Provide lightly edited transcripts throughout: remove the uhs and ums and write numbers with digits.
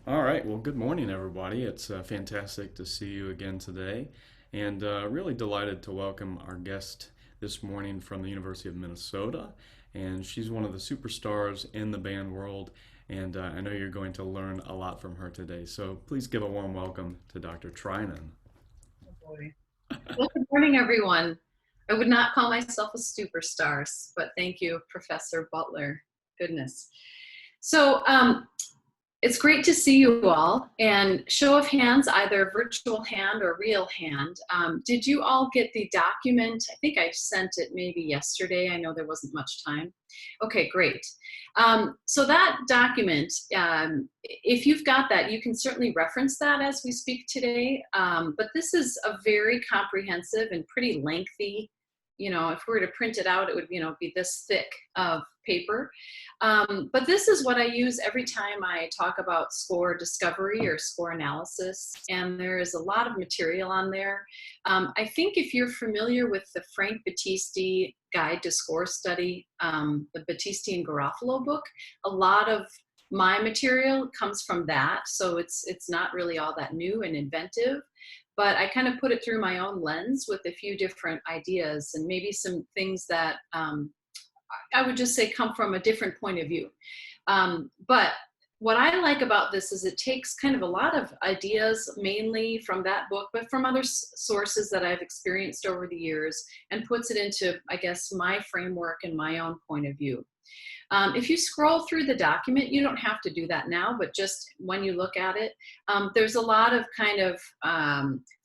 All right. Well, good morning, everybody. It's fantastic to see you again today, and really delighted to welcome our guest this morning from the University of Minnesota. And she's one of the superstars in the band world, and I know you're going to learn a lot from her today. So please give a warm welcome to Dr. Trinan. Oh boy. Well, good morning, everyone. I would not call myself a superstar, but thank you, Professor Butler. Goodness. So it's great to see you all. And show of hands, either virtual hand or real hand. Did you all get the document? I think I sent it maybe yesterday. I know there wasn't much time. Okay, great. So that document, if you've got that, you can certainly reference that as we speak today. But this is a very comprehensive and pretty lengthy, if we were to print it out, it would, be this thick of paper. But this is what I use every time I talk about score discovery or score analysis. And there is a lot of material on there. I think if you're familiar with the Frank Battisti Guide to Score Study, the Battisti and Garofalo book, a lot of my material comes from that. So it's not really all that new and inventive, but I kind of put it through my own lens with a few different ideas and maybe some things that I would just say come from a different point of view. But what I like about this is it takes kind of a lot of ideas, mainly from that book, but from other sources that I've experienced over the years, and puts it into, I guess, my framework and my own point of view. If you scroll through the document, you don't have to do that now, but just when you look at it, there's a lot of kind of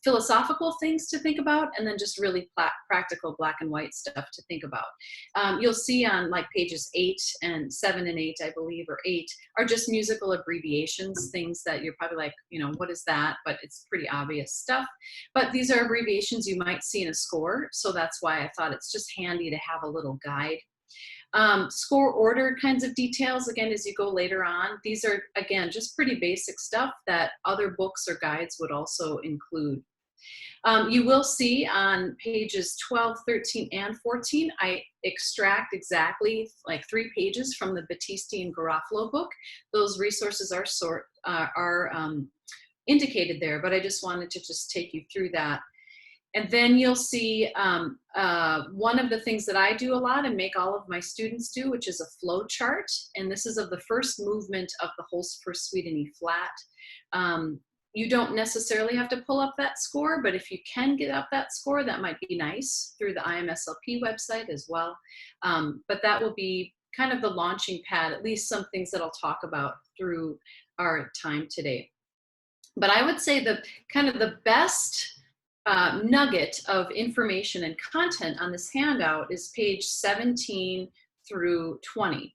philosophical things to think about, and then just really practical black and white stuff to think about. You'll see on like pages 7 and 8, I believe, or 8, are just musical abbreviations, things that you're probably like, what is that? But it's pretty obvious stuff. But these are abbreviations you might see in a score, so that's why I thought it's just handy to have a little guide. Score order kinds of details, again, as you go later on. These are, again, just pretty basic stuff that other books or guides would also include. You will see on pages 12, 13, and 14, I extract exactly like 3 pages from the Battisti and Garofalo book. Those resources are indicated there, but I just wanted to just take you through that. And then you'll see one of the things that I do a lot and make all of my students do, which is a flow chart. And this is of the first movement of the Holst for Suite in E flat. You don't necessarily have to pull up that score, but if you can get up that score, that might be nice through the IMSLP website as well. But that will be kind of the launching pad, at least some things that I'll talk about through our time today. But I would say the kind of the best nugget of information and content on this handout is page 17 through 20,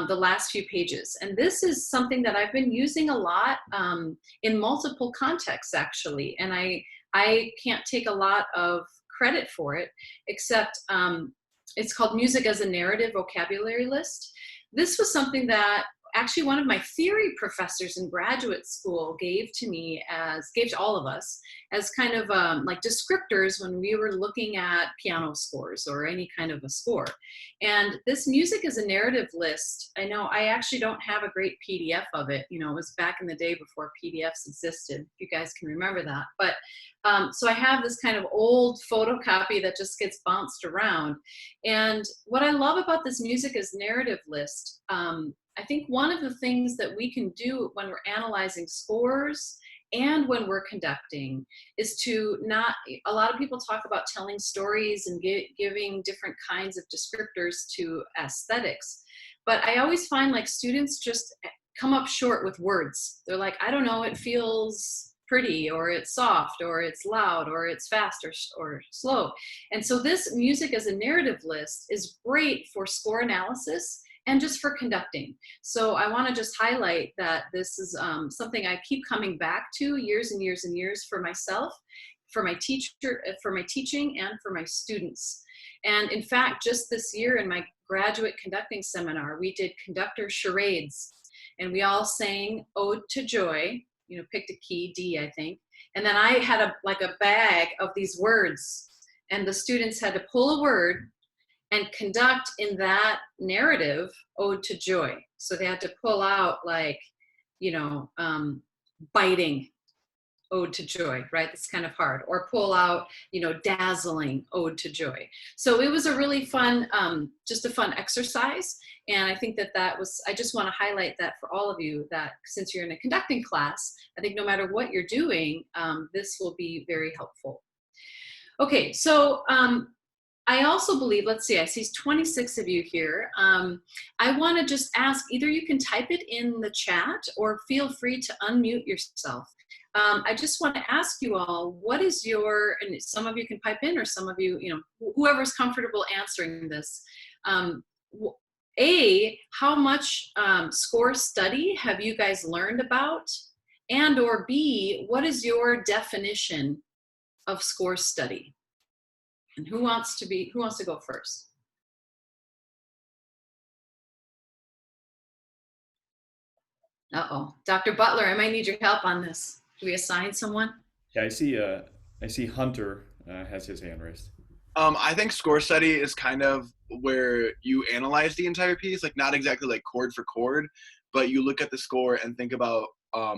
the last few pages. And this is something that I've been using a lot in multiple contexts, actually. And I can't take a lot of credit for it, except it's called Music as a Narrative Vocabulary List. This was something that actually one of my theory professors in graduate school gave to all of us as kind of like descriptors when we were looking at piano scores or any kind of a score. And this music as a narrative list, I know I actually don't have a great PDF of it. It was back in the day before PDFs existed, if you guys can remember that. But so I have this kind of old photocopy that just gets bounced around. And what I love about this music as narrative list, I think one of the things that we can do when we're analyzing scores and when we're conducting is to not, a lot of people talk about telling stories and giving different kinds of descriptors to aesthetics. But I always find like students just come up short with words. They're like, I don't know, it feels pretty, or it's soft, or it's loud, or it's fast, or slow. And so this music as a narrative list is great for score analysis and just for conducting. So I want to just highlight that this is something I keep coming back to years and years and years for myself, for my teaching, and for my students. And in fact, just this year in my graduate conducting seminar, we did conductor charades, and we all sang Ode to Joy, picked a key, D, I think. And then I had a bag of these words, and the students had to pull a word and conduct in that narrative Ode to Joy. So they had to pull out like, biting ode to joy, right? That's kind of hard. Or pull out, dazzling ode to joy. So it was a really fun, just a fun exercise. And I think I just want to highlight that for all of you, that since you're in a conducting class, I think no matter what you're doing, this will be very helpful. Okay, so I also believe, let's see, I see 26 of you here. I want to just ask, either you can type it in the chat or feel free to unmute yourself. I just want to ask you all, what is and some of you can pipe in, or some of you, whoever's comfortable answering this. How much score study have you guys learned about? And or B, what is your definition of score study? And who wants to go first? Uh-oh. Dr. Butler, I might need your help on this. Do we assign someone? Yeah, I see Hunter has his hand raised. I think score study is kind of where you analyze the entire piece, like not exactly like chord for chord, but you look at the score and think about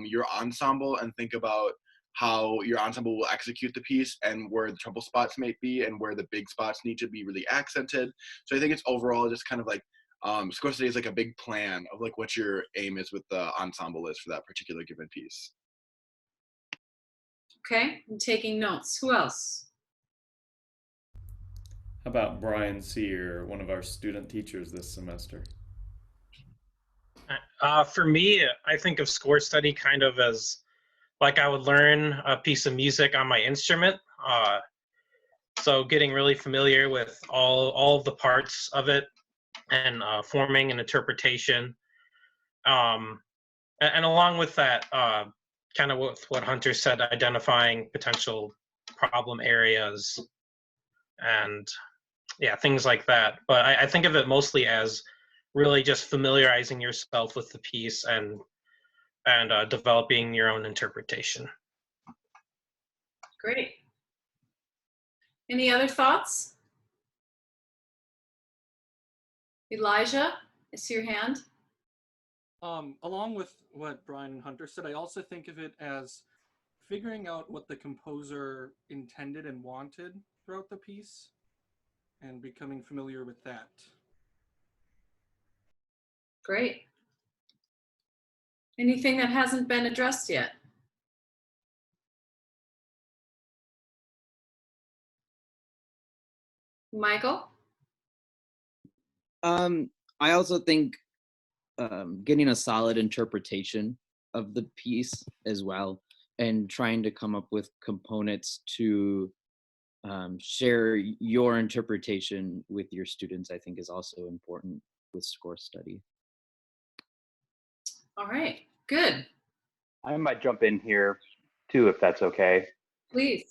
your ensemble, and think about how your ensemble will execute the piece, and where the trouble spots might be, and where the big spots need to be really accented. So I think it's overall just kind of like score study is like a big plan of like what your aim is with the ensemble is for that particular given piece. Okay, I'm taking notes. Who else? How about Brian Sear, one of our student teachers this semester? For me, I think of score study kind of as like I would learn a piece of music on my instrument. So getting really familiar with all of the parts of it, and forming an interpretation. And along with that, kind of what Hunter said, identifying potential problem areas and things like that. But I think of it mostly as really just familiarizing yourself with the piece and developing your own interpretation. Great. Any other thoughts? Elijah, I see your hand. Along with what Brian and Hunter said, I also think of it as figuring out what the composer intended and wanted throughout the piece, and becoming familiar with that. Great. Anything that hasn't been addressed yet? Michael? I also think getting a solid interpretation of the piece as well, and trying to come up with components to share your interpretation with your students, I think is also important with score study. All right, good. I might jump in here too, if that's okay. Please.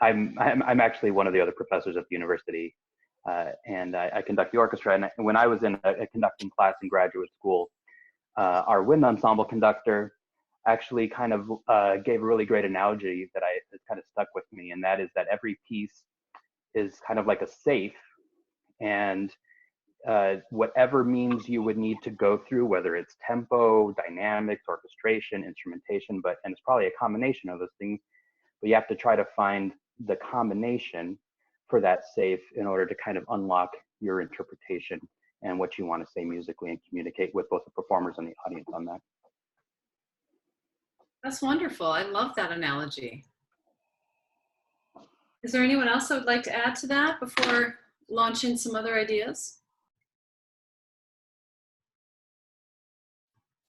I'm actually one of the other professors at the university, and I conduct the orchestra. And when I was in a conducting class in graduate school, our wind ensemble conductor actually kind of gave a really great analogy that kind of stuck with me, and that is that every piece is kind of like a safe, and whatever means you would need to go through, whether it's tempo, dynamics, orchestration, instrumentation, and it's probably a combination of those things, but you have to try to find the combination for that safe in order to kind of unlock your interpretation and what you want to say musically, and communicate with both the performers and the audience on that. That's wonderful. I love that analogy. Is there anyone else that would like to add to that before launching some other ideas?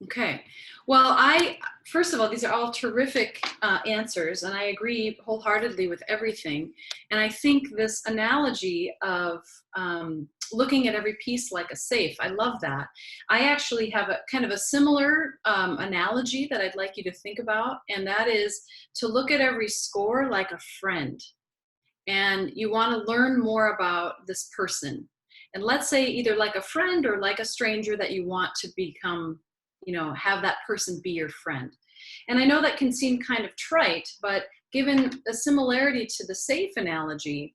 Okay. Well, first of all, these are all terrific answers, and I agree wholeheartedly with everything. And I think this analogy of looking at every piece like a safe, I love that. I actually have a kind of a similar analogy that I'd like you to think about, and that is to look at every score like a friend. And you want to learn more about this person. And let's say either like a friend or like a stranger that you want to become, have that person be your friend. And I know that can seem kind of trite, but given a similarity to the safe analogy,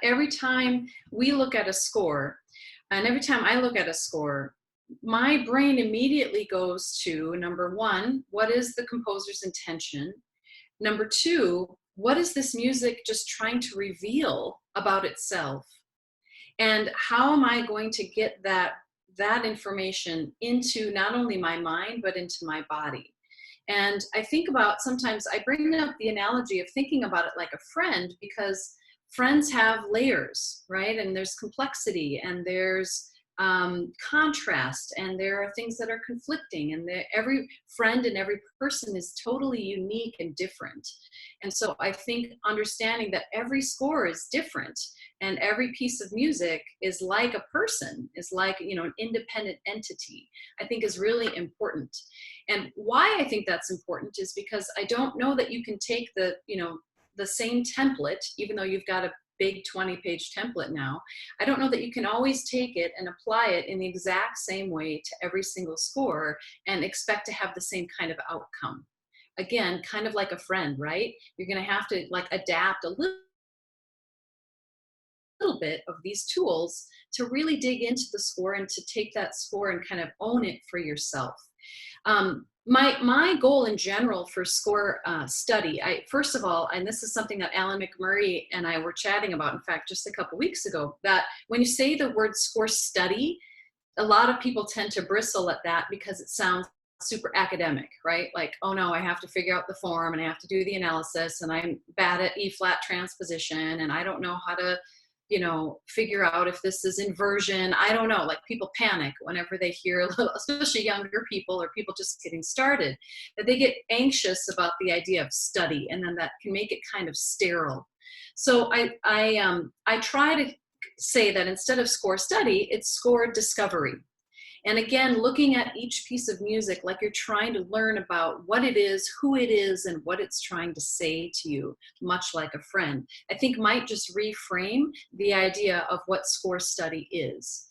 every time we look at a score, and every time I look at a score, my brain immediately goes to, number one, what is the composer's intention? Number two, what is this music just trying to reveal about itself? And how am I going to get that information into not only my mind, but into my body? And I think about, sometimes I bring up the analogy of thinking about it like a friend, because friends have layers, right? And there's complexity, and there's contrast, and there are things that are conflicting, and every friend and every person is totally unique and different. And so I think understanding that every score is different, and every piece of music is like a person, is like, you know, an independent entity, I think is really important. And why I think that's important is because I don't know that you can take the, you know, the same template, even though you've got a big 20-page template now. I don't know that you can always take it and apply it in the exact same way to every single score and expect to have the same kind of outcome. Again, kind of like a friend, right? You're going to have to like adapt a little bit of these tools to really dig into the score and to take that score and kind of own it for yourself. My goal in general for score study, first of all, and this is something that Alan McMurray and I were chatting about, in fact, just a couple weeks ago, that when you say the word score study, a lot of people tend to bristle at that because it sounds super academic, right? Like, oh no, I have to figure out the form and I have to do the analysis, and I'm bad at E-flat transposition, and I don't know how to, you know, figure out if this is inversion. I don't know, like people panic whenever they hear a little, especially younger people or people just getting started, that they get anxious about the idea of study, and then that can make it kind of sterile. So I try to say that instead of score study, it's score discovery. And again, looking at each piece of music like you're trying to learn about what it is, who it is, and what it's trying to say to you, much like a friend, I think might just reframe the idea of what score study is.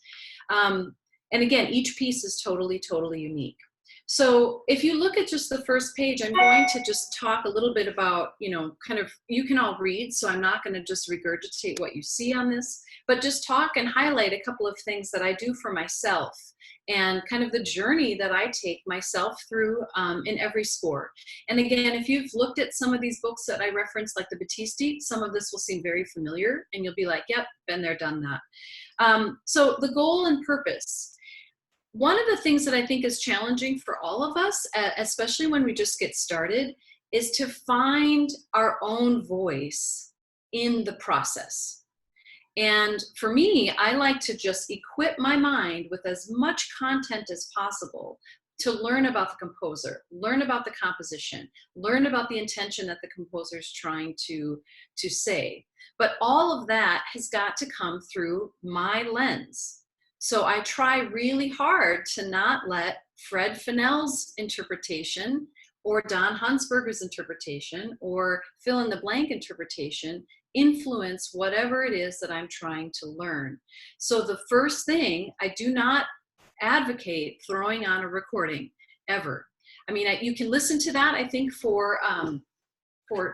And again, each piece is totally, totally unique. So if you look at just the first page, I'm going to just talk a little bit about, you know, kind of, you can all read, so I'm not going to just regurgitate what you see on this, but just talk and highlight a couple of things that I do for myself and kind of the journey that I take myself through in every score. And again, if you've looked at some of these books that I referenced, like the Battisti, some of this will seem very familiar, and you'll be like, yep, been there, done that. So the goal and purpose. One of the things that I think is challenging for all of us, especially when we just get started, is to find our own voice in the process. And for me, I like to just equip my mind with as much content as possible to learn about the composer, learn about the composition, learn about the intention that the composer is trying to say. But all of that has got to come through my lens. So I try really hard to not let Fred Fennell's interpretation or Don Hunsberger's interpretation or fill in the blank interpretation influence whatever it is that I'm trying to learn. So the first thing, I do not advocate throwing on a recording ever. I mean, you can listen to that, I think, for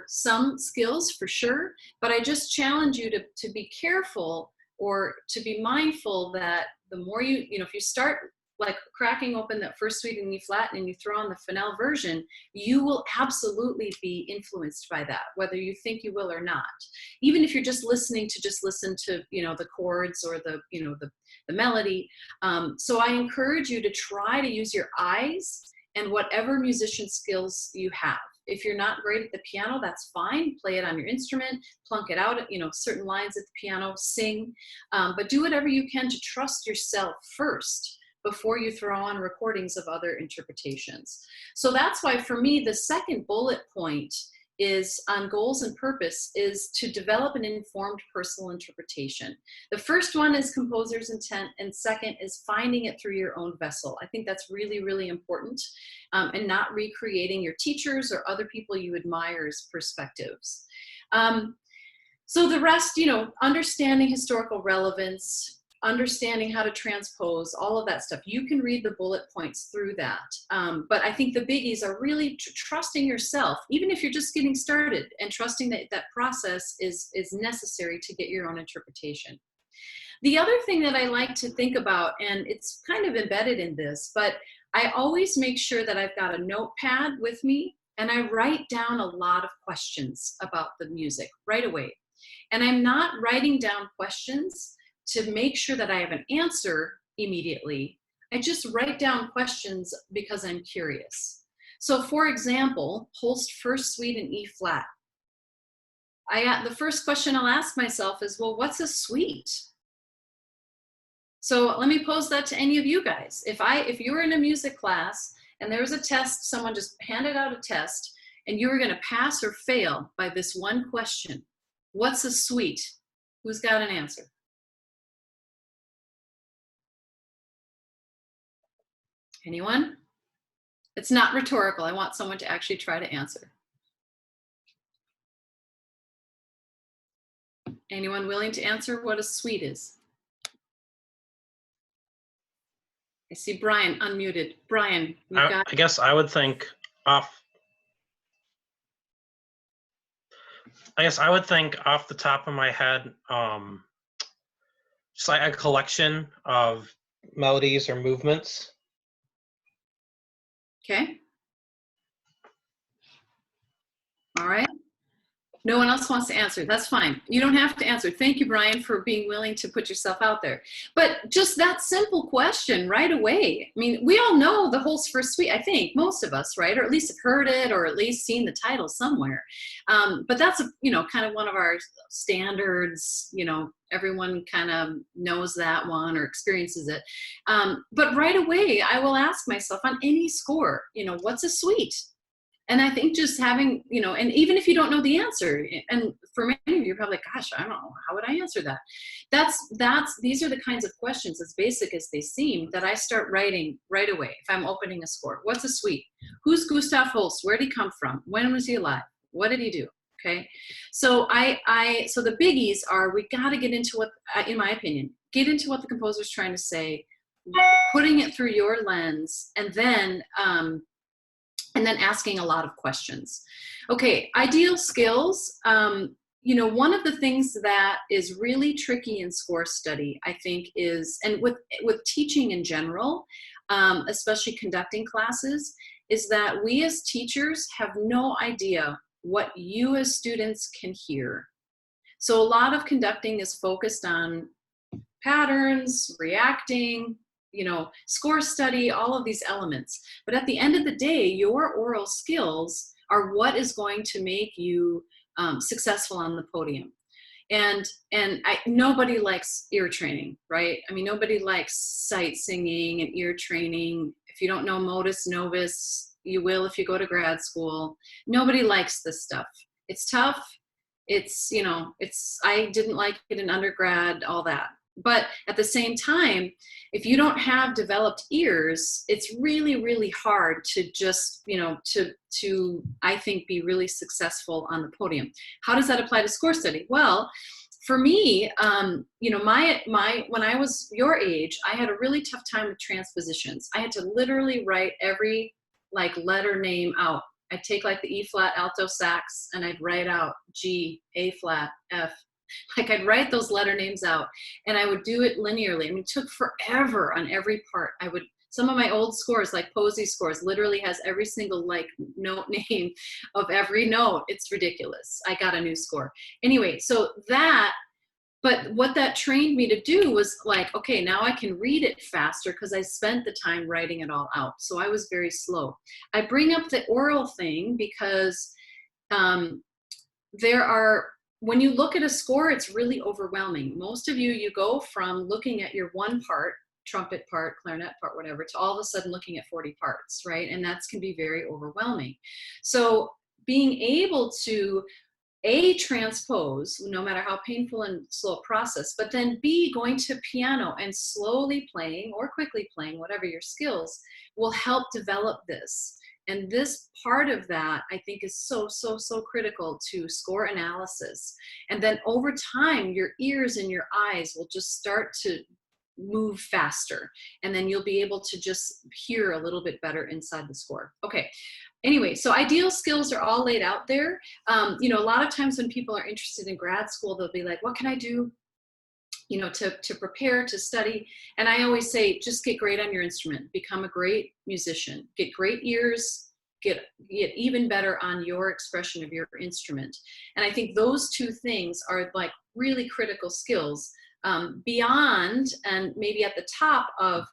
some skills for sure, but I just challenge you to be careful or to be mindful that the more you know, if you start like cracking open that first suite in E-flat and you throw on the Fennell version, you will absolutely be influenced by that, whether you think you will or not. Even if you're just listening to, you know, the chords or the, you know, the melody. So I encourage you to try to use your eyes and whatever musician skills you have. If you're not great at the piano, that's fine. Play it on your instrument, plunk it out, you know, certain lines at the piano, sing, but do whatever you can to trust yourself first before you throw on recordings of other interpretations. So that's why for me, the second bullet point is on goals and purpose is to develop an informed personal interpretation. The first one is composer's intent, and second is finding it through your own vessel. I think that's really, really important, and not recreating your teachers or other people you admire's perspectives. So the rest, you know, understanding historical relevance, understanding how to transpose, all of that stuff. You can read the bullet points through that. But I think the biggies are really trusting yourself, even if you're just getting started, and trusting that that process is necessary to get your own interpretation. The other thing that I like to think about, and it's kind of embedded in this, but I always make sure that I've got a notepad with me and I write down a lot of questions about the music right away. And I'm not writing down questions to make sure that I have an answer immediately. I just write down questions because I'm curious. So for example, Holst first suite in E flat. The first question I'll ask myself is, well, what's a suite? So let me pose that to any of you guys. If you were in a music class and there was a test, someone just handed out a test and you were going to pass or fail by this one question, what's a suite? Who's got an answer? Anyone? It's not rhetorical. I want someone to actually try to answer. Anyone willing to answer what a suite is? I see Brian unmuted. Brian, we've got. I guess I would think off. I guess I would think off the top of my head, just like a collection of melodies or movements. Okay. All right. No one else wants to answer. That's fine. You don't have to answer. Thank you, Brian, for being willing to put yourself out there. But just that simple question right away. I mean, we all know the Holst first suite, I think, most of us, right? Or at least have heard it or at least seen the title somewhere. But that's, kind of one of our standards, everyone kind of knows that one or experiences it. But right away, I will ask myself on any score, what's a suite? And I think just having, and even if you don't know the answer, and for many of you, you're probably like, gosh, I don't know, how would I answer that? These are the kinds of questions, as basic as they seem, that I start writing right away if I'm opening a score. What's a suite? Who's Gustav Holst? Where did he come from? When was he alive? What did he do? Okay. So so the biggies are, we got to get into what, in my opinion, get into what the composer's trying to say, putting it through your lens, and then asking a lot of questions. Okay, ideal skills. One of the things that is really tricky in score study, I think, is, and with teaching in general, especially conducting classes, is that we as teachers have no idea what you as students can hear. So a lot of conducting is focused on patterns, reacting, score study, all of these elements. But at the end of the day, your oral skills are what is going to make you successful on the podium. And nobody likes ear training, right? I mean, nobody likes sight singing and ear training. If you don't know modus novus, you will if you go to grad school. Nobody likes this stuff. It's tough. I didn't like it in undergrad, all that. But at the same time, if you don't have developed ears, it's really, really hard to just, to I think, be really successful on the podium. How does that apply to score study? Well, for me, when I was your age, I had a really tough time with transpositions. I had to literally write every letter name out. I'd take the E flat alto sax and I'd write out G, A flat, F. I'd write those letter names out and I would do it linearly. I mean, it took forever on every part. Some of my old scores, like Posey scores, literally has every single note name of every note. It's ridiculous. I got a new score. Anyway, but what that trained me to do was okay, now I can read it faster because I spent the time writing it all out. So I was very slow. I bring up the oral thing because when you look at a score, it's really overwhelming. Most of you go from looking at your one part, trumpet part, clarinet part, whatever, to all of a sudden looking at 40 parts, right? And that can be very overwhelming. So being able to transpose, no matter how painful and slow a process, but then B, going to piano and slowly playing or quickly playing, whatever your skills, will help develop this. And this part of that, I think, is so, so, so critical to score analysis. And then over time, your ears and your eyes will just start to move faster. And then you'll be able to just hear a little bit better inside the score. Okay. Anyway, so ideal skills are all laid out there. A lot of times when people are interested in grad school, they'll be like, what can I do to prepare, to study. And I always say, just get great on your instrument, become a great musician, get great ears, get even better on your expression of your instrument. And I think those two things are like really critical skills, beyond and maybe at the top of,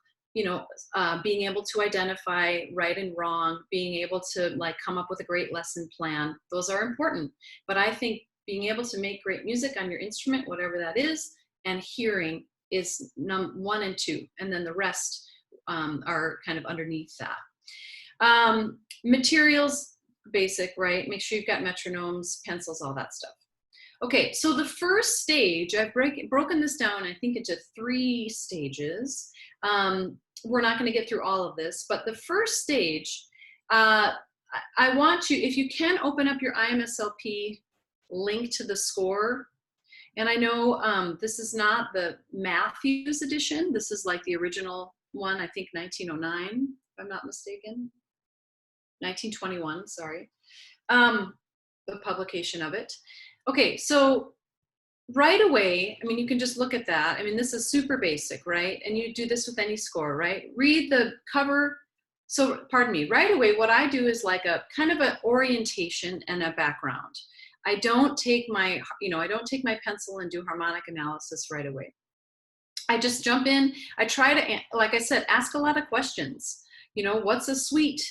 being able to identify right and wrong, being able to like come up with a great lesson plan. Those are important. But I think being able to make great music on your instrument, whatever that is, and hearing is 1 and 2, and then the rest are kind of underneath that. Materials, basic, right? Make sure you've got metronomes, pencils, all that stuff. Okay, so the first stage, I've broken this down, I think, into 3 stages. We're not going to get through all of this, but the first stage, I want you, if you can, open up your IMSLP link to the score. And I know this is not the Matthews edition. This is like the original one, I think 1909, if I'm not mistaken. 1921, sorry. The publication of it. Okay, so right away, I mean, you can just look at that. I mean, this is super basic, right? And you do this with any score, right? Read the cover. So, pardon me, right away, what I do is like a kind of an orientation and a background. I don't take my pencil and do harmonic analysis right away. I just jump in. I try to, like I said, ask a lot of questions. What's a suite?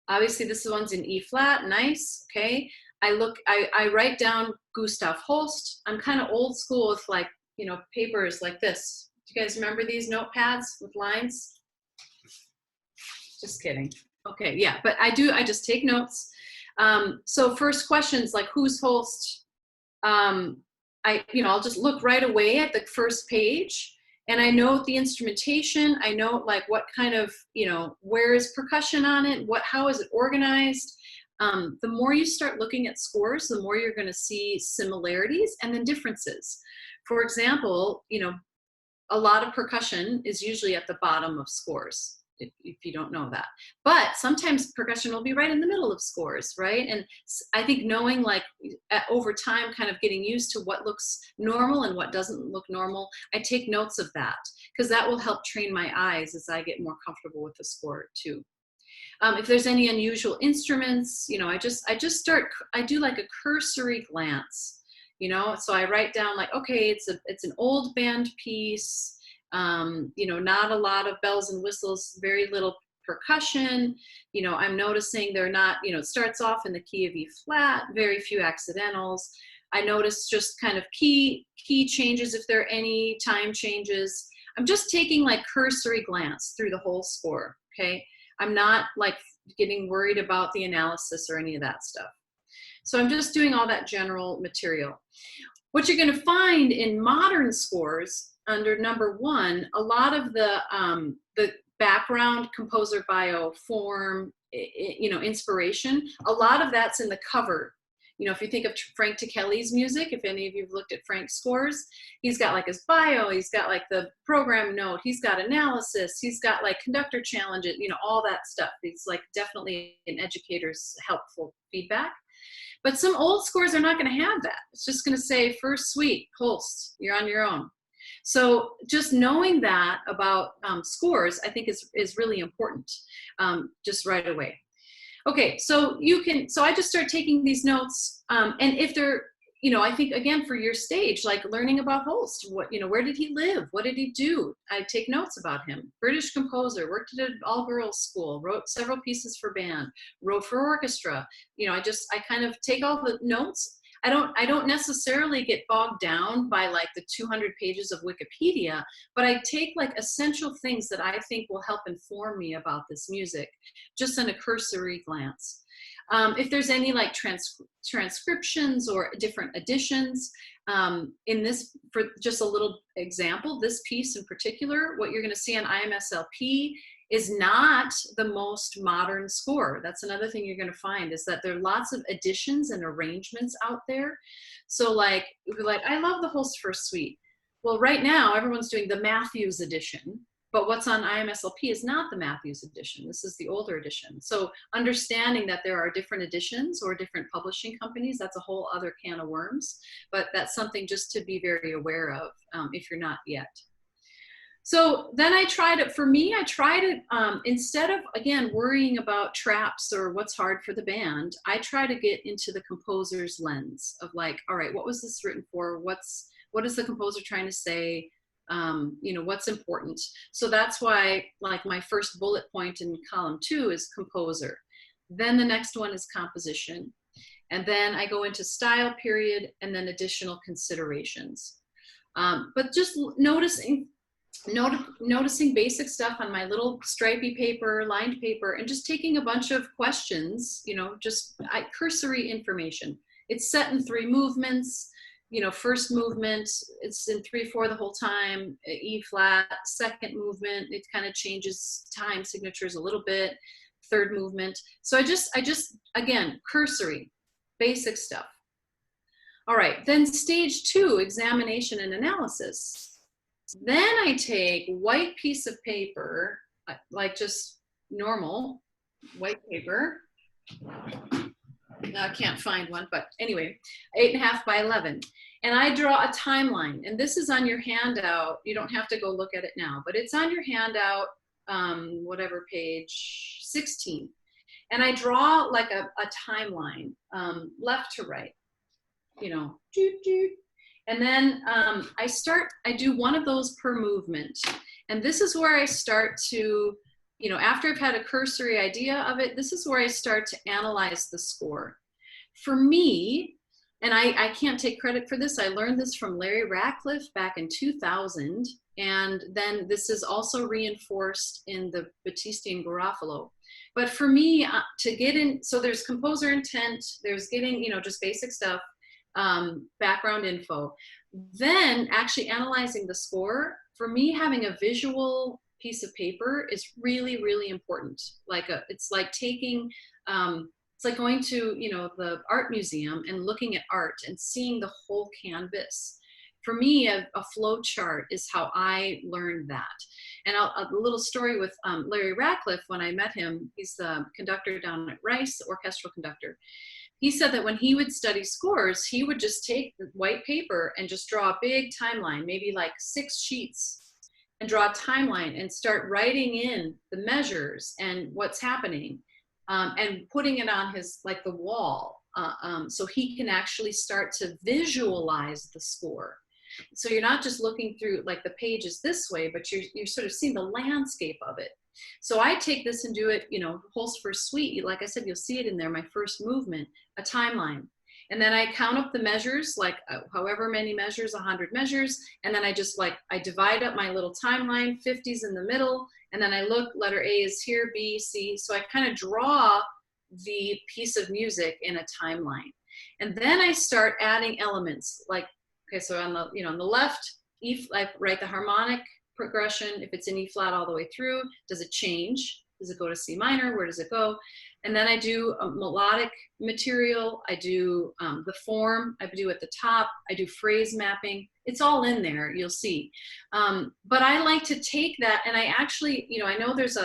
Obviously, this one's in E flat, nice, okay. I write down Gustav Holst. I'm kind of old school with like, papers like this. Do you guys remember these notepads with lines? Just kidding. Okay, yeah, but I just take notes. So first questions like who's Holst? I'll just look right away at the first page, and I note the instrumentation. I note like what kind of, where is percussion on it? How is it organized? The more you start looking at scores, the more you're going to see similarities and then differences. For example, a lot of percussion is usually at the bottom of scores, if you don't know that. But sometimes percussion will be right in the middle of scores, right? And I think knowing like over time, kind of getting used to what looks normal and what doesn't look normal, I take notes of that because that will help train my eyes as I get more comfortable with the score too. If there's any unusual instruments, I do like a cursory glance, so I write down like, okay, it's an old band piece, not a lot of bells and whistles, very little percussion. I'm noticing they're not, it starts off in the key of E flat, very few accidentals. I notice just kind of key changes, if there are any time changes. I'm just taking like cursory glance through the whole score, okay? I'm not like getting worried about the analysis or any of that stuff. So I'm just doing all that general material. What you're going to find in modern scores under number 1, a lot of the background, composer bio, form, inspiration, a lot of that's in the cover. If you think of Frank Tikelli's music, if any of you have looked at Frank's scores, he's got like his bio, he's got like the program note, he's got analysis, he's got like conductor challenges, all that stuff. It's like definitely an educator's helpful feedback. But some old scores are not going to have that. It's just going to say first suite, Holst, you're on your own. So just knowing that about scores, I think is really important, just right away. Okay, so I just start taking these notes, and if they're, I think again for your stage, like learning about Holst, where did he live? What did he do? I take notes about him. British composer, worked at an all-girls school, wrote several pieces for band, wrote for orchestra. I kind of take all the notes. I don't necessarily get bogged down by like the 200 pages of Wikipedia, but I take like essential things that I think will help inform me about this music, just in a cursory glance. If there's any like transcriptions or different editions, in this, for just a little example, this piece in particular, what you're going to see on IMSLP is not the most modern score. That's another thing you're going to find, is that there are lots of additions and arrangements out there. So like, I love the Holst First Suite. Well, right now everyone's doing the Matthews edition, But what's on IMSLP is not the Matthews edition. This is the older edition. So understanding that there are different editions or different publishing companies, that's a whole other can of worms. But that's something just to be very aware of if you're not yet. So then I tried it. For me, I tried it instead of, again, worrying about traps or what's hard for the band, I try to get into the composer's lens of like, all right, what was this written for? What is the composer trying to say? You know, what's important? So that's why, like, my first bullet point in column 2 is composer. Then the next one is composition. And then I go into style period and then additional considerations. But just noticing basic stuff on my little stripy paper, lined paper, and just taking a bunch of questions, you know, just cursory information. It's set in 3 movements. You know, first movement, it's in 3/4 the whole time, E flat. Second movement, it kind of changes time signatures a little bit. Third movement. So I just, again, cursory, basic stuff. All right, then stage 2, examination and analysis. Then I take white piece of paper, like just normal white paper. Now I can't find one, but anyway, 8.5 by 11. And I draw a timeline. And this is on your handout. You don't have to go look at it now, but it's on your handout, whatever, page 16. And I draw like a timeline, left to right, you know, and then I do one of those per movement. And this is where I start to, you know, after I've had a cursory idea of it, this is where I start to analyze the score. For me, and I can't take credit for this, I learned this from Larry Ratcliffe back in 2000, and then this is also reinforced in the Battisti and Garofalo. But for me, to get in, so there's composer intent, there's getting, you know, just basic stuff, background info. Then actually analyzing the score, for me, having a visual piece of paper is really, really important. It's like taking, it's like going to, you know, the art museum and looking at art and seeing the whole canvas. For me, a flow chart is how I learned that. And a little story with Larry Ratcliffe, when I met him, he's the conductor down at Rice, orchestral conductor. He said that when he would study scores, he would just take the white paper and just draw a big timeline, maybe like 6 sheets, and draw a timeline and start writing in the measures and what's happening, and putting it on his, like, the wall, so he can actually start to visualize the score. So you're not just looking through like the pages this way, but you're sort of seeing the landscape of it. So I take this and do it, you know, whole first suite. Like I said, you'll see it in there, my first movement, a timeline. And then I count up the measures, like however many measures, 100 measures. And then I just I divide up my little timeline, 50's in the middle. And then I look, letter A is here, B, C. So I kind of draw the piece of music in a timeline. And then I start adding elements like, okay, so on the, you know, on the left, I write the harmonic progression. If it's in E flat all the way through, does it change? Does it go to C minor? Where does it go? And then I do a melodic material. I do the form. I do at the top. I do phrase mapping. It's all in there. You'll see. But I like to take that, and I actually, you know, I know there's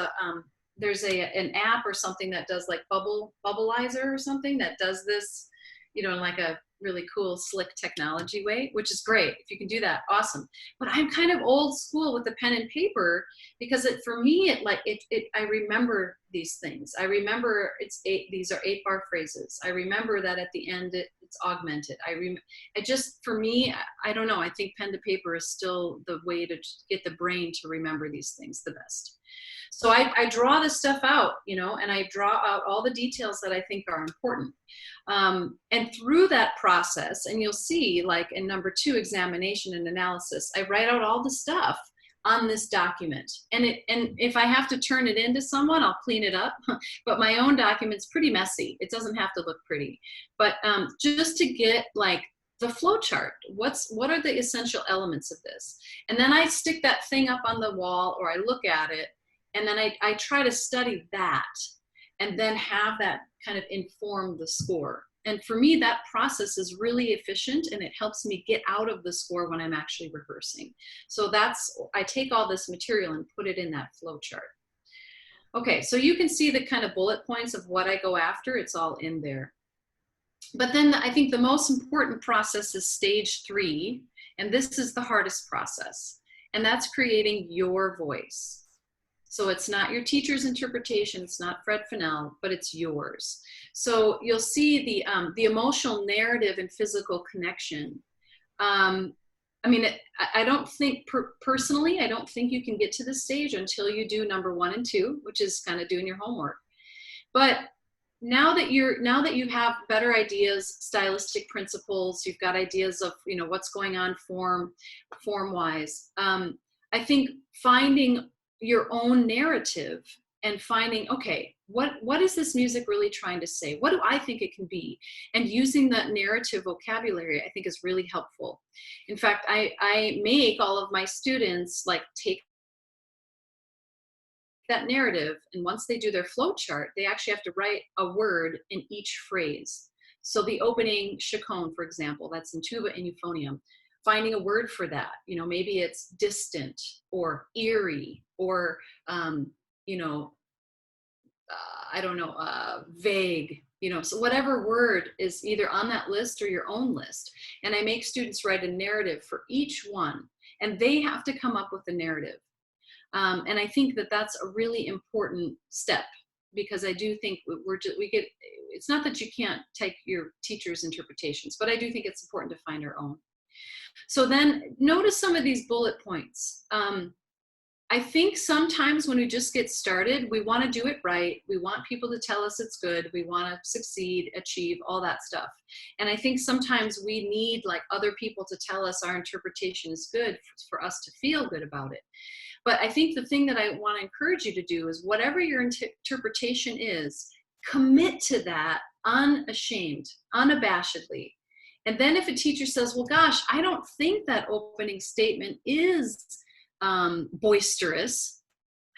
an app or something that does like Bubbleizer or something that does this, you know, in like a really cool, slick technology way, which is great. If you can do that, awesome. But I'm kind of old school with the pen and paper, because for me, I remember these things. I remember these are 8-bar phrases. I remember that at the end it's augmented. For me, I don't know. I think pen to paper is still the way to get the brain to remember these things the best. So I draw this stuff out, you know, and I draw out all the details that I think are important. And through that process, and you'll see, like in number 2, examination and analysis, I write out all the stuff on this document. And if I have to turn it into someone, I'll clean it up. But my own document's pretty messy. It doesn't have to look pretty. But just to get like the flow chart, what are the essential elements of this? And then I stick that thing up on the wall, or I look at it, and then I try to study that, and then have that kind of inform the score. And for me, that process is really efficient, and it helps me get out of the score when I'm actually rehearsing. So I take all this material and put it in that flow chart. Okay, so you can see the kind of bullet points of what I go after. It's all in there. But then I think the most important process is stage 3, and this is the hardest process, and that's creating your voice. So it's not your teacher's interpretation, it's not Fred Fennell, but it's yours. So you'll see the emotional narrative and physical connection. I mean, I don't think, personally, I don't think you can get to this stage until you do number 1 and 2, which is kind of doing your homework. But now that you have better ideas, stylistic principles, you've got ideas of, you know, what's going on form wise. I think finding your own narrative and finding, okay, what is this music really trying to say? What do I think it can be? And using that narrative vocabulary, I think, is really helpful. In fact, I make all of my students like take that narrative, and once they do their flow chart, they actually have to write a word in each phrase. So the opening chaconne, for example, that's in tuba and euphonium, finding a word for that, you know, maybe it's distant or eerie or you know, I don't know, vague, you know, so whatever word is either on that list or your own list. And I make students write a narrative for each one, and they have to come up with a narrative. And I think that that's a really important step, because I do think it's not that you can't take your teacher's interpretations, but I do think it's important to find our own. So then notice some of these bullet points. I think sometimes when we just get started, we want to do it right. We want people to tell us it's good. We want to succeed, achieve, all that stuff. And I think sometimes we need like other people to tell us our interpretation is good for us to feel good about it. But I think the thing that I want to encourage you to do is whatever your interpretation is, commit to that unashamed, unabashedly. And then if a teacher says, well, gosh, I don't think that opening statement is boisterous,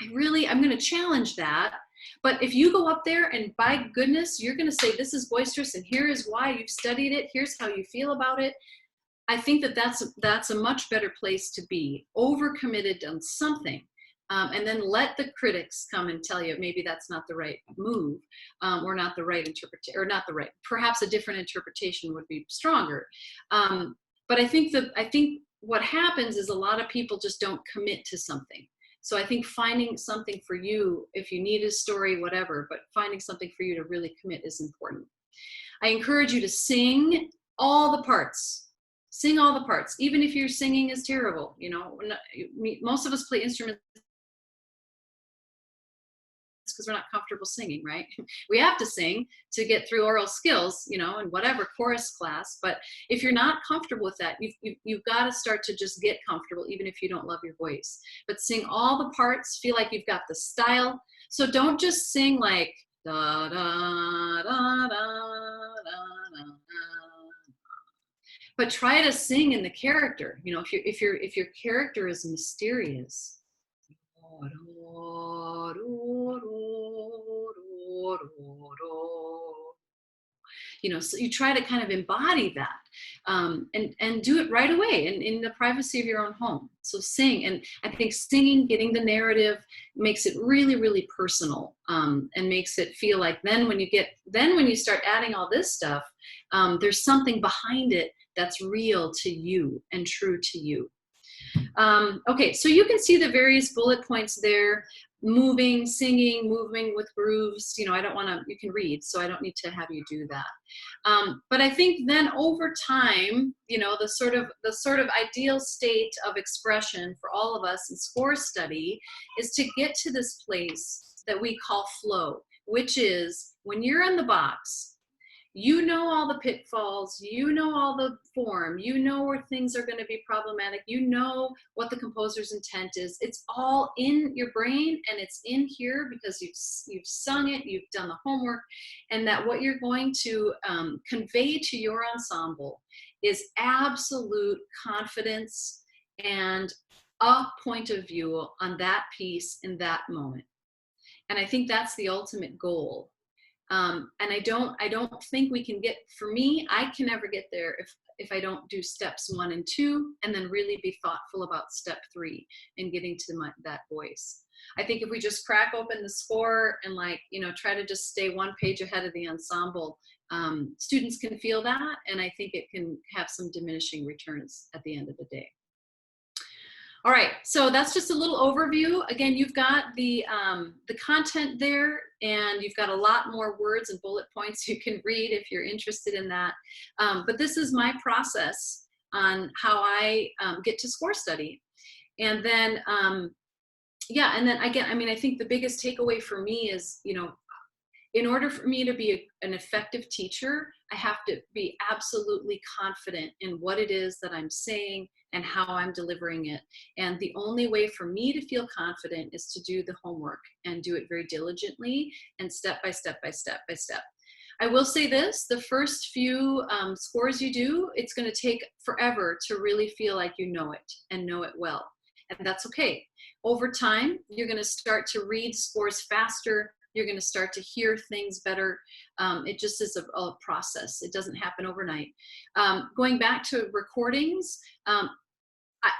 I'm going to challenge that. But if you go up there and by goodness, you're going to say this is boisterous and here is why you've studied it, here's how you feel about it, I think that that's a much better place to be, overcommitted on something. And then let the critics come and tell you maybe that's not the right move, or not the right interpretation, or not the right, perhaps a different interpretation would be stronger. But I think what happens is a lot of people just don't commit to something. So I think finding something for you, if you need a story, whatever, but finding something for you to really commit is important. I encourage you to sing all the parts. Sing all the parts, even if your singing is terrible. You know, most of us play instruments because we're not comfortable singing, right? We have to sing to get through oral skills, you know, and whatever, chorus class. But if you're not comfortable with that, you've got to start to just get comfortable, even if you don't love your voice. But sing all the parts, feel like you've got the style. So don't just sing like da da da da da da. But try to sing in the character. You know, if your character is mysterious, you know, so you try to kind of embody that, and do it right away in the privacy of your own home. So sing, and I think singing, getting the narrative, makes it really, really personal, and makes it feel like then when you start adding all this stuff, there's something behind it that's real to you and true to you. Okay, so you can see the various bullet points there: moving, singing, moving with grooves. You know, you can read, so I don't need to have you do that. But I think then over time, you know, the sort of ideal state of expression for all of us in score study is to get to this place that we call flow, which is when you're in the box, you know all the pitfalls, you know all the form, you know where things are going to be problematic, you know what the composer's intent is. It's all in your brain, and it's in here because you've sung it, you've done the homework, and that what you're going to convey to your ensemble is absolute confidence and a point of view on that piece in that moment. And I think that's the ultimate goal. And I don't think we can get, for me, I can never get there if I don't do steps 1 and 2, and then really be thoughtful about step 3 and getting to that voice. I think if we just crack open the score and try to just stay 1 page ahead of the ensemble, students can feel that, and I think it can have some diminishing returns at the end of the day. All right, so that's just a little overview. Again, you've got the content there, and you've got a lot more words and bullet points you can read if you're interested in that. But this is my process on how I get to score study. And then, yeah, and then again, I mean, I think the biggest takeaway for me is, in order for me to be an effective teacher, I have to be absolutely confident in what it is that I'm saying and how I'm delivering it. And the only way for me to feel confident is to do the homework and do it very diligently and step by step by step by step. I will say this, the first few scores you do, it's going to take forever to really feel like you know it and know it well. And that's okay. Over time, you're going to start to read scores faster. You're going to start to hear things better. It just is a process. It doesn't happen overnight. Going back to recordings,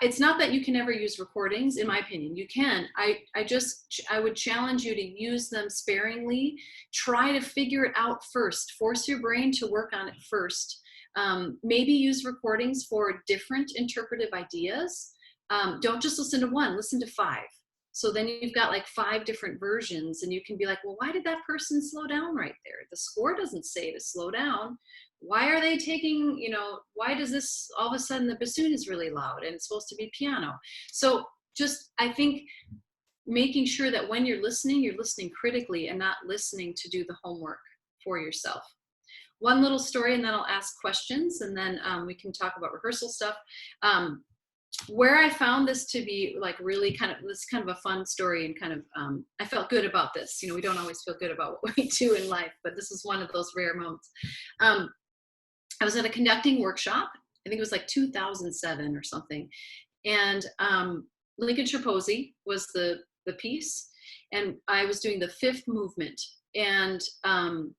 it's not that you can never use recordings, in my opinion. You can. I would challenge you to use them sparingly. Try to figure it out first. Force your brain to work on it first. Maybe use recordings for different interpretive ideas. Don't just listen to 1, listen to 5. So then you've got like 5 different versions, and you can be like, well, why did that person slow down right there? The score doesn't say to slow down. Why are they taking, why does this, all of a sudden the bassoon is really loud and it's supposed to be piano? So just, I think making sure that when you're listening critically and not listening to do the homework for yourself. One little story, and then I'll ask questions, and then we can talk about rehearsal stuff. Where I found this to be like really kind of a fun story, and kind of, I felt good about this. We don't always feel good about what we do in life, but this is one of those rare moments. I was at a conducting workshop. I think it was like 2007 or something. And Lincolnshire Posy was the piece. And I was doing the 5th movement. And I'm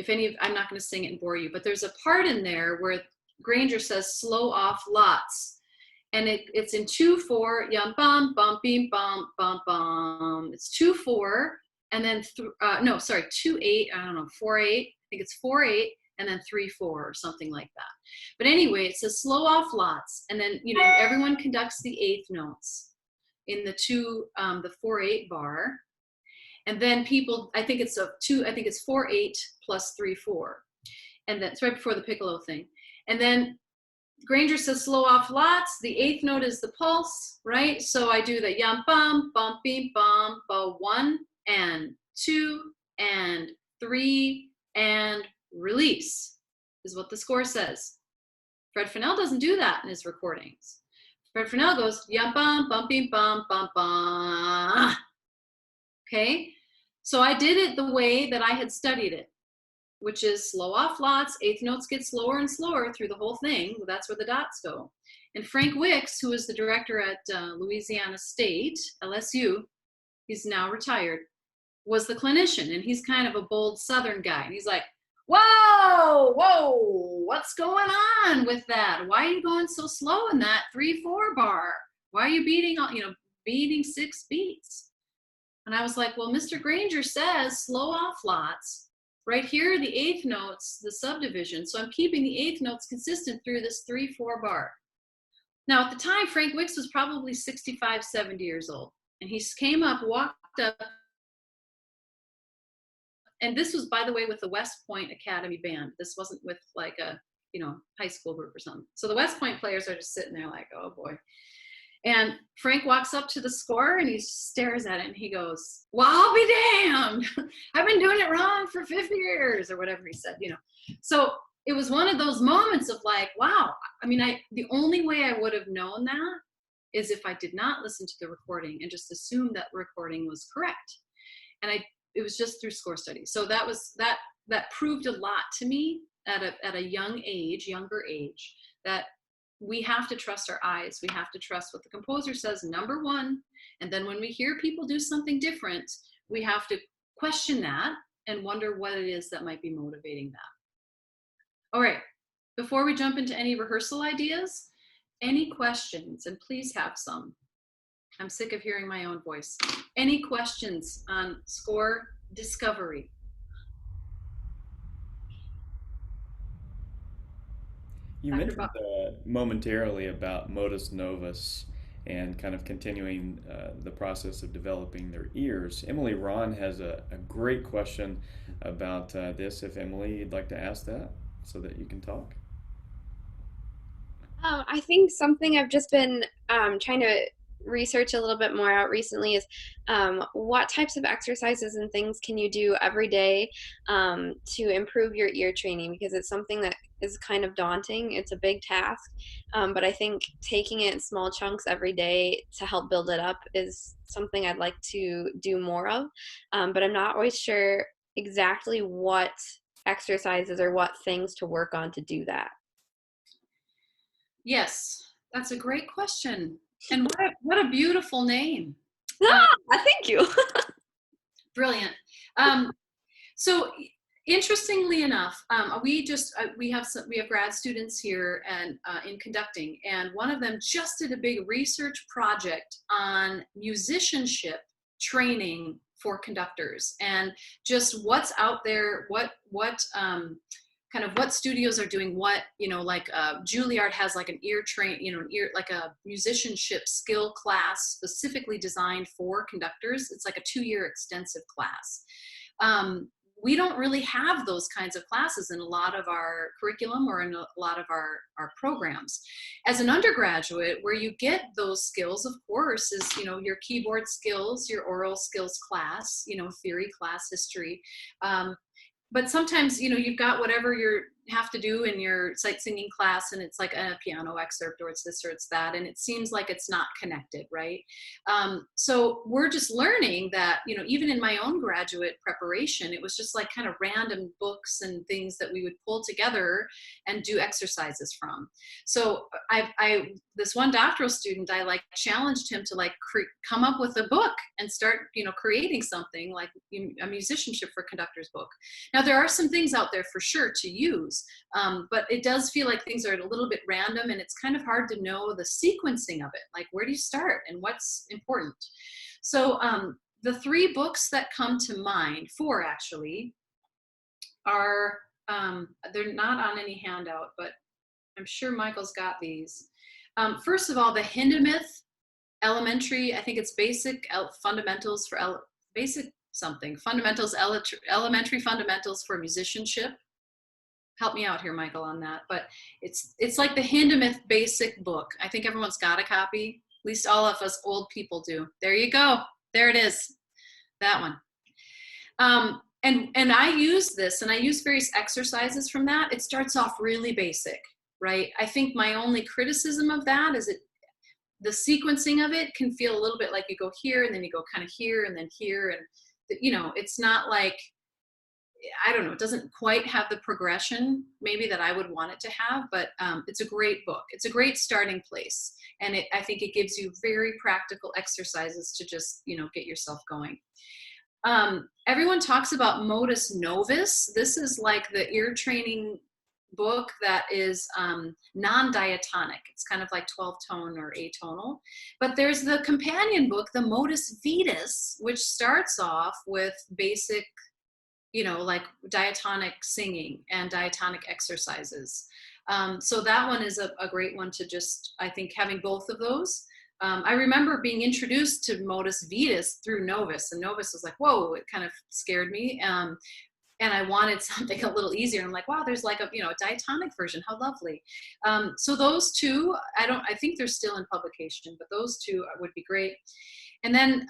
not going to sing it and bore you, but there's a part in there where Granger says, slow off lots. And it's in 2/4, yum bum bum beam bum bum bum. It's 2/4, and then 2/8. I don't know, 4/8. I think it's 4/8, and then 3/4 or something like that. But anyway, it says slow off lots, and then everyone conducts the 8th notes in the 4/8 bar, and then people. I think it's 4/8 plus 3/4, and that's right before the piccolo thing, and then Granger says slow off lots. The 8th note is the pulse, right? So I do the yum bum bum beam bum ba 1 and 2 and 3 and release is what the score says. Fred Fennell doesn't do that in his recordings. Fred Fennell goes yum bum beam bum bum bum. Okay, so I did it the way that I had studied it, which is slow off lots. 8th notes get slower and slower through the whole thing. That's where the dots go. And Frank Wicks, who was the director at Louisiana State, LSU, he's now retired, was the clinician. And he's kind of a bold Southern guy. And he's like, whoa, what's going on with that? Why are you going so slow in that 3/4 bar? Why are you beating 6 beats? And I was like, well, Mr. Granger says slow off lots. Right here, the 8th notes, the subdivision. So I'm keeping the 8th notes consistent through this 3/4 bar. Now, at the time, Frank Wicks was probably 65, 70 years old. And he came up, walked up. And this was, by the way, with the West Point Academy Band. This wasn't with like a, high school group or something. So the West Point players are just sitting there like, oh boy. And Frank walks up to the score and he stares at it and he goes, well, I'll be damned. I've been doing it wrong for 50 years or whatever he said, So it was one of those moments of like, wow. I mean, the only way I would have known that is if I did not listen to the recording and just assume that recording was correct. And it was just through score study. So that proved a lot to me at a younger age, that we have to trust our eyes. We have to trust what the composer says, number one. And then when we hear people do something different, we have to question that and wonder what it is that might be motivating that. All right, before we jump into any rehearsal ideas, any questions, and please have some. I'm sick of hearing my own voice. Any questions on score discovery? You Dr. mentioned momentarily about modus novus and kind of continuing the process of developing their ears. Emily Ron has a great question about this. If Emily, you'd like to ask that so that you can talk. I think something I've just been trying to research a little bit more out recently is what types of exercises and things can you do every day to improve your ear training, because it's something that is kind of daunting. It's a big task, but I think taking it in small chunks every day to help build it up is something I'd like to do more of, but I'm not always sure exactly what exercises or what things to work on to do that. Yes, that's a great question. And what a beautiful name. Thank you. Brilliant. So interestingly enough, we have grad students here and in conducting, and one of them just did a big research project on musicianship training for conductors and just what's out there, what kind of what studios are doing what, like Juilliard has like an ear like a musicianship skill class specifically designed for conductors. It's like a 2-year extensive class. We don't really have those kinds of classes in a lot of our curriculum or in a lot of our programs. As an undergraduate, where you get those skills, of course, is, your keyboard skills, your oral skills class, theory class, history. But sometimes, you've got whatever you have to do in your sight singing class, and it's like a piano excerpt, or it's this or it's that, and it seems like it's not connected, right? So we're just learning that, even in my own graduate preparation, it was just like kind of random books and things that we would pull together and do exercises from. So this one doctoral student, I like challenged him to like come up with a book and start, creating something like a musicianship for conductors book. Now, there are some things out there for sure to use, but it does feel like things are a little bit random, and it's kind of hard to know the sequencing of it. Like, where do you start and what's important? So the 3 books that come to mind, 4 actually, are, they're not on any handout, but I'm sure Michael's got these. First of all, the Hindemith Elementary, I think it's basic fundamentals for elementary fundamentals for musicianship. Help me out here, Michael, on that. But it's like the Hindemith basic book. I think everyone's got a copy. At least all of us old people do. There you go. There it is. That one. And I use this, and I use various exercises from that. It starts off really basic, right? I think my only criticism of that is the sequencing of it can feel a little bit like you go here, and then you go kind of here, and then here, and it's not like, I don't know, it doesn't quite have the progression maybe that I would want it to have, but it's a great book. It's a great starting place. And I think it gives you very practical exercises to just, get yourself going. Everyone talks about modus novus. This is like the ear training book that is non-diatonic. It's kind of like 12-tone or atonal. But there's the companion book, the Modus Vetus, which starts off with basic, like diatonic singing and diatonic exercises. So that one is a great one to just, I think, having both of those. I remember being introduced to Modus Vetus through Novus, and Novus was like, whoa, it kind of scared me. And I wanted something a little easier. I'm like, wow, there's like a diatonic version. How lovely. So those 2, I think they're still in publication, but those 2 would be great. And then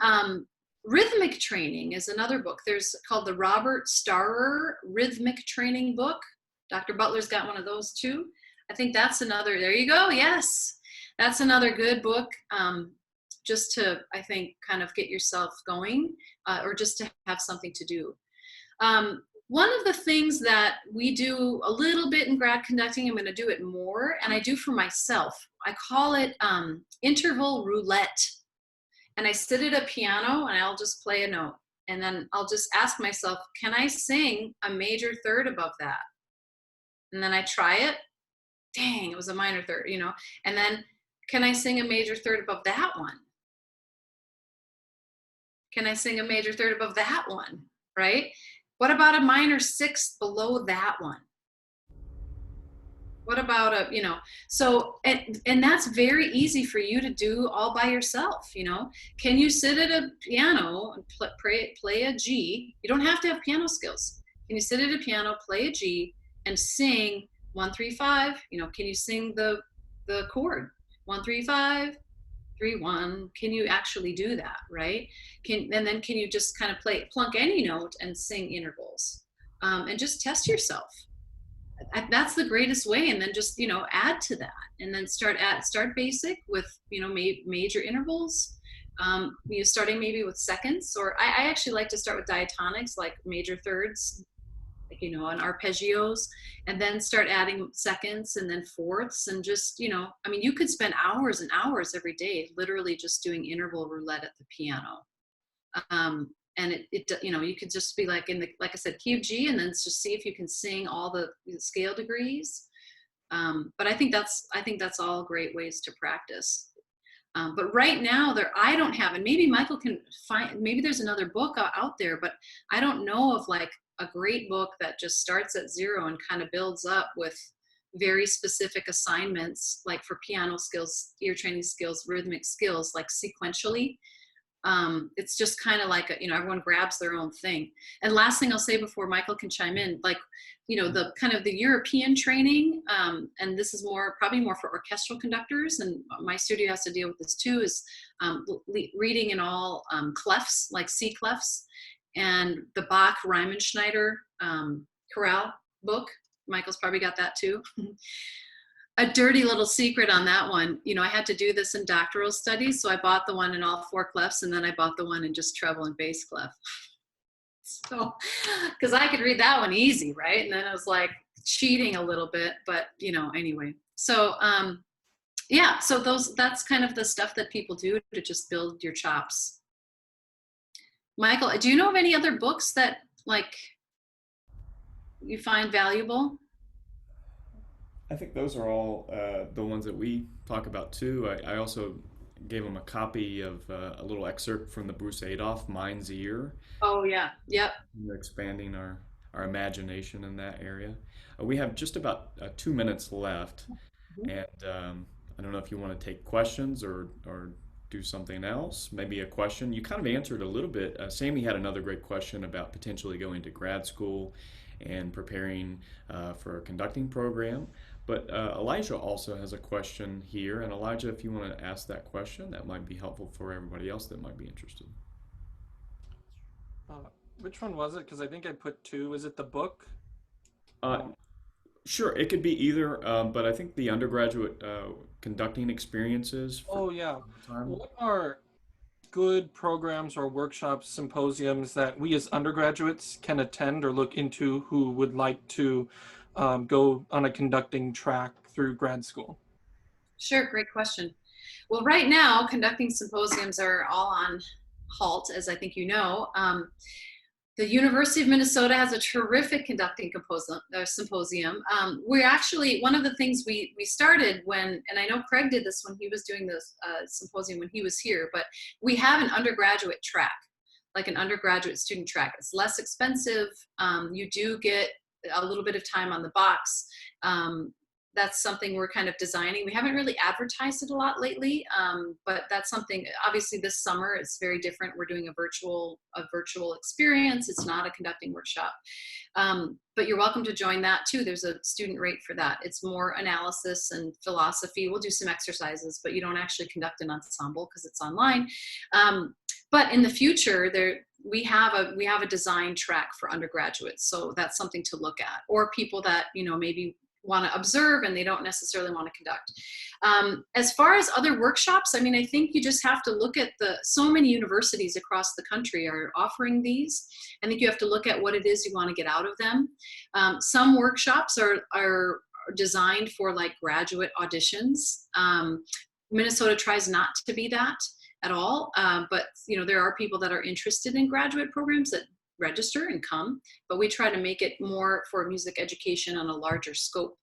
rhythmic training is another book. There's called the Robert Starrer Rhythmic Training book. Dr. Butler's got one of those too. I think that's another, there you go. Yes. That's another good book. Just to, I think, kind of get yourself going, or just to have something to do. One of the things that we do a little bit in grad conducting, I'm going to do it more, and I do for myself. I call it interval roulette. And I sit at a piano and I'll just play a note. And then I'll just ask myself, can I sing a major third above that? And then I try it. Dang, it was a minor third, you know. And then, can I sing a major third above that one? Can I sing a major third above that one? Right? What about a minor sixth below that one? What about a, you know, so, and that's very easy for you to do all by yourself, you know. Can you sit at a piano and play a G? You don't have to have piano skills. Can you sit at a piano, play a G, and sing 1 3 5? You know, can you sing the chord 1 3 5 3 1? Can you actually do that, right? And then can you just kind of plunk any note and sing intervals, and just test yourself. That's the greatest way. And then just, you know, add to that, and then start basic with, you know, major intervals. You starting maybe with seconds, or I actually like to start with diatonics, like major thirds, like, you know, and arpeggios, and then start adding seconds and then fourths, and just, you know, I mean, you could spend hours and hours every day literally just doing interval roulette at the piano. And it you know, you could just be like in the, like I said, key of G, and then just see if you can sing all the scale degrees. But I think that's all great ways to practice. But right now I don't have, and maybe Michael can find, maybe there's another book out there, but I don't know of like a great book that just starts at 0 and kind of builds up with very specific assignments, like for piano skills, ear training skills, rhythmic skills, like sequentially. It's just kind of like, you know, everyone grabs their own thing. And last thing I'll say before Michael can chime in, like, you know, the kind of the European training, and this is probably more for orchestral conductors, and my studio has to deal with this too, is reading in all clefs, like C clefs, and the Bach Riemenschneider chorale book. Michael's probably got that too. A dirty little secret on that one, you know, I had to do this in doctoral studies, so I bought the one in all 4 clefs, and then I bought the one in just treble and bass clef. So, because I could read that one easy, right? And then I was like cheating a little bit, but, you know, anyway. So, yeah, so that's kind of the stuff that people do to just build your chops. Michael, do you know of any other books that, like, you find valuable? I think those are all the ones that we talk about too. I also gave them a copy of a little excerpt from the Bruce Adolph Mind's Ear. Oh yeah, yep. We're expanding our imagination in that area. We have just about 2 minutes left, and I don't know if you want to take questions or do something else. Maybe a question. You kind of answered a little bit. Sammy had another great question about potentially going to grad school and preparing for a conducting program. But Elijah also has a question here. And Elijah, if you want to ask that question, that might be helpful for everybody else that might be interested. Which one was it? Because I think I put 2. Is it the book? Sure, it could be either, but I think the undergraduate conducting experiences. Oh, yeah. What are good programs or workshops, symposiums that we as undergraduates can attend or look into who would like to go on a conducting track through grad school? Sure, great question. Well, right now, conducting symposiums are all on halt, as I think you know. The University of Minnesota has a terrific conducting symposium. We're actually, one of the things we started when, and I know Craig did this when he was doing this symposium when he was here, but we have an undergraduate track, like an undergraduate student track. It's less expensive. You do get a little bit of time on the box. That's something we're kind of designing. We haven't really advertised it a lot lately, but that's something, obviously this summer it's very different. We're doing a virtual experience. It's not a conducting workshop, but you're welcome to join that too. There's a student rate for that. It's more analysis and philosophy. We'll do some exercises, but you don't actually conduct an ensemble because it's online. But in the future, we have a design track for undergraduates. So that's something to look at, or people that, you know, maybe want to observe and they don't necessarily want to conduct. As far as other workshops, I mean, I think you just have to look at so many universities across the country are offering these. I think you have to look at what it is you want to get out of them. Some workshops are designed for like graduate auditions. Minnesota tries not to be that. at all. But there are people that are interested in graduate programs that register and come, but we try to make it more for music education on a larger scope.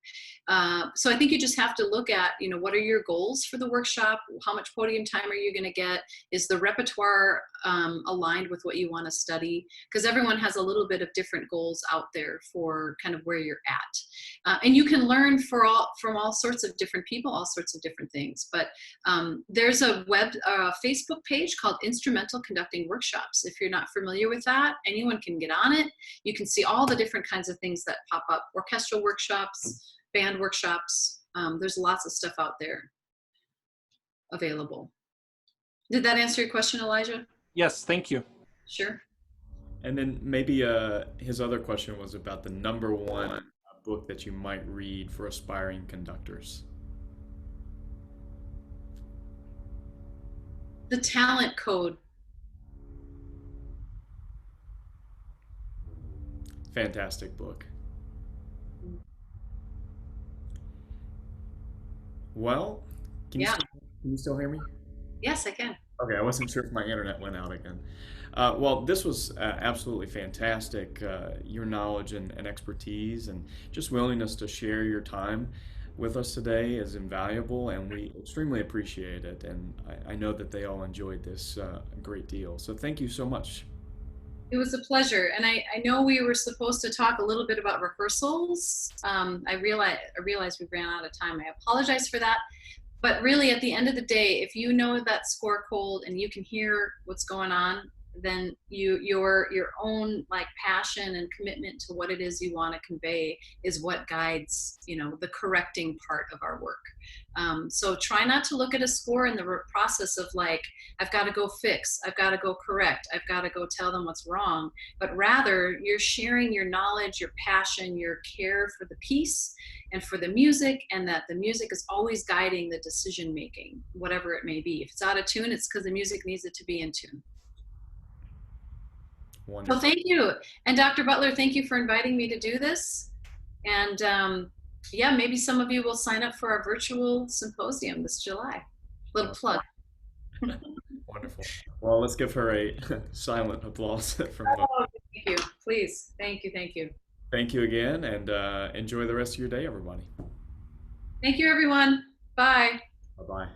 So I think you just have to look at, what are your goals for the workshop? How much podium time are you going to get? Is the repertoire aligned with what you want to study? Because everyone has a little bit of different goals out there for kind of where you're at. And you can learn from all sorts of different people, all sorts of different things. But there's a Facebook page called Instrumental Conducting Workshops. If you're not familiar with that, anyone can get on it. You can see all the different kinds of things that pop up: orchestral workshops, band workshops. There's lots of stuff out there available. Did that answer your question, Elijah? Yes, thank you. Sure. And then maybe his other question was about the number one book that you might read for aspiring conductors. The Talent Code. Fantastic book. Well, can you still hear me? Yes, I can. Okay, I wasn't sure if my internet went out again. Well, this was absolutely fantastic. Your knowledge and expertise and just willingness to share your time with us today is invaluable, and we extremely appreciate it. And I know that they all enjoyed this a great deal. So thank you so much. It was a pleasure. And I know we were supposed to talk a little bit about rehearsals. I realized we ran out of time. I apologize for that. But really, at the end of the day, if you know that score cold and you can hear what's going on, then your own passion and commitment to what it is you want to convey is what guides the correcting part of our work. So try not to look at a score in the process of I've got to go fix, I've got to go correct, I've got to go tell them what's wrong, but rather you're sharing your knowledge, your passion, your care for the piece and for the music, and that the music is always guiding the decision making, whatever it may be. If it's out of tune, it's because the music needs it to be in tune. Wonderful. Well, thank you. And Dr. Butler, thank you for inviting me to do this. And maybe some of you will sign up for our virtual symposium this July. Little plug. Wonderful. Well, let's give her a silent applause from Oh, thank you. Please. Thank you. Thank you. Thank you again, and enjoy the rest of your day, everybody. Thank you, everyone. Bye. Bye-bye.